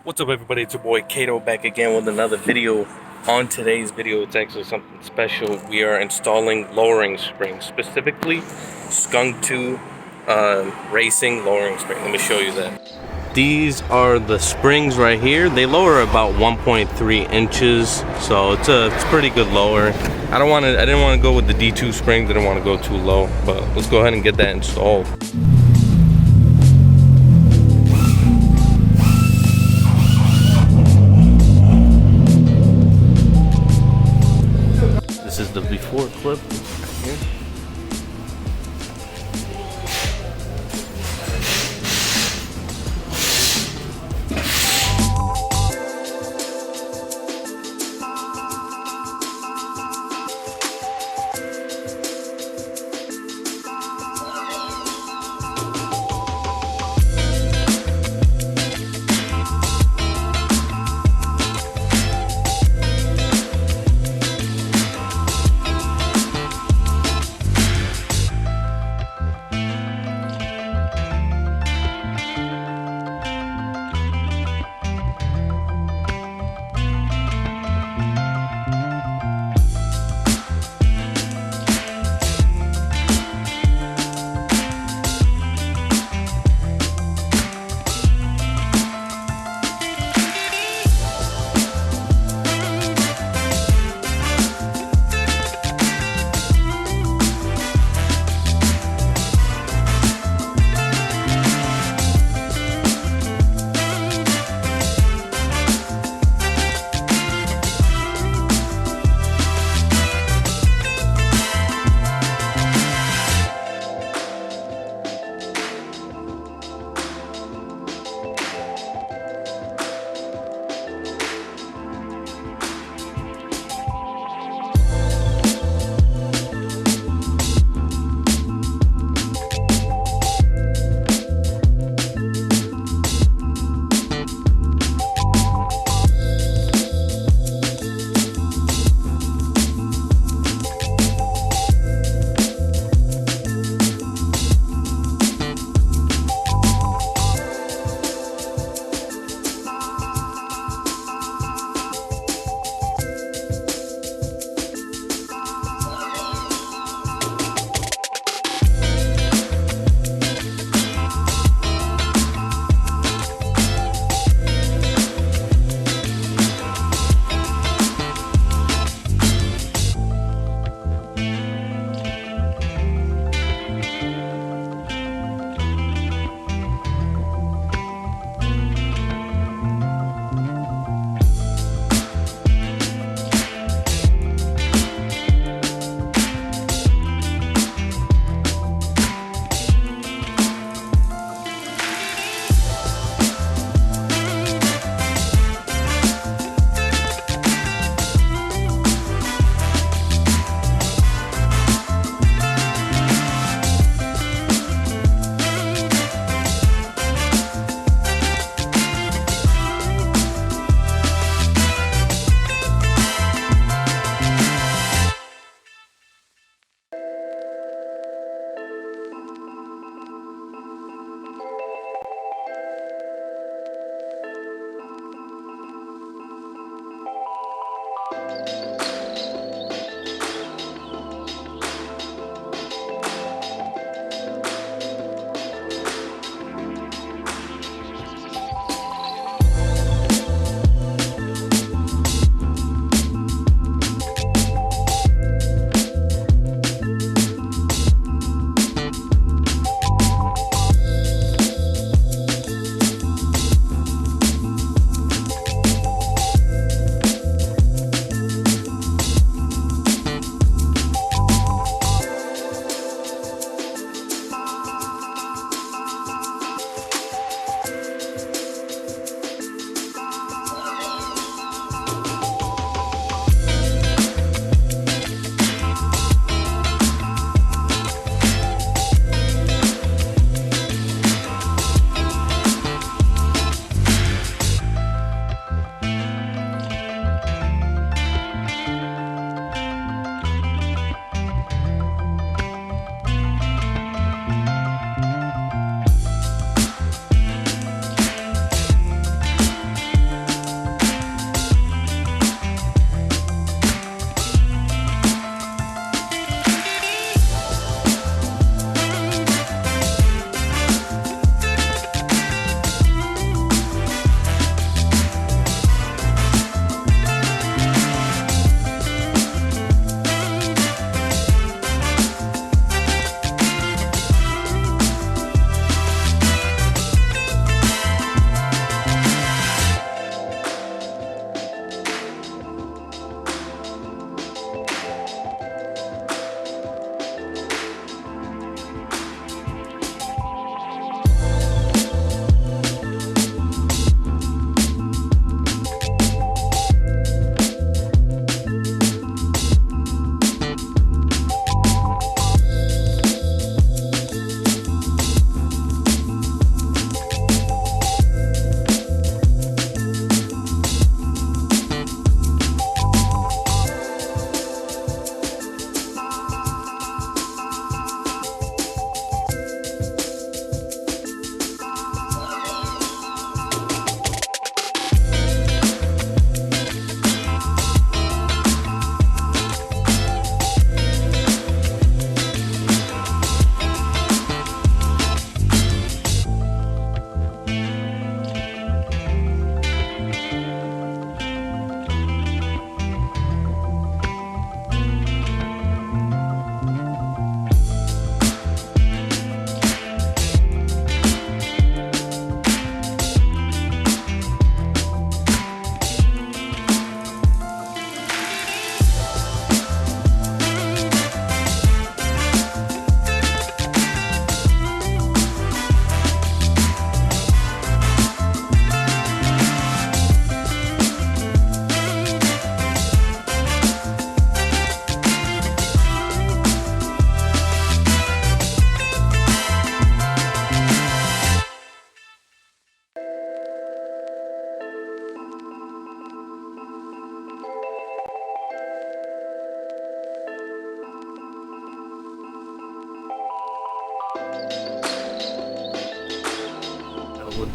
What's up, everybody? It's your boy Kato back again with another video. On today's video, it's actually something special. We are installing lowering springs, specifically Skunk 2 racing lowering spring. Let me show you that. These are the springs right here. They lower about 1.3 inches, so it's pretty good lower. I didn't want to go with the D2 springs. Didn't want to go too low, but let's go ahead and get that installed. This is the before clip right here.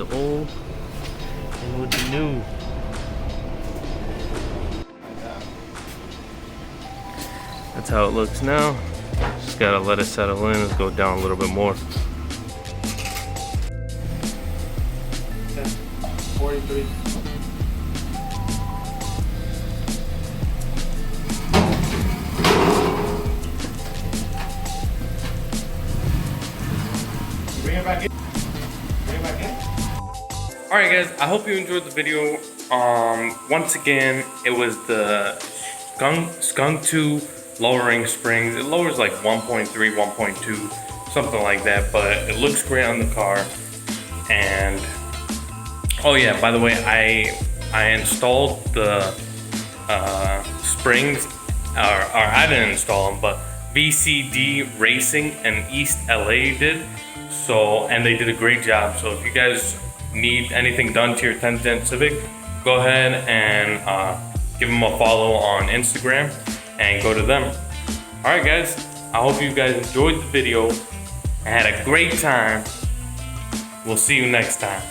the old and with the new. That's how it looks now. Just gotta let it settle in. Let's go down a little bit more. 43. Bring it back in. Bring it back in. Alright guys, I hope you enjoyed the video. Once again, it was the Skunk 2 lowering springs. It lowers like 1.3, 1.2, something like that, but it looks great on the car. And oh yeah, by the way, I installed the springs, or I didn't install them, but VCD Racing and East LA did. So, and they did a great job. So if you guys need anything done to your 1010 Civic, go ahead and give them a follow on Instagram and go to them. All right guys, I hope you guys enjoyed the video and had a great time. We'll see you next time.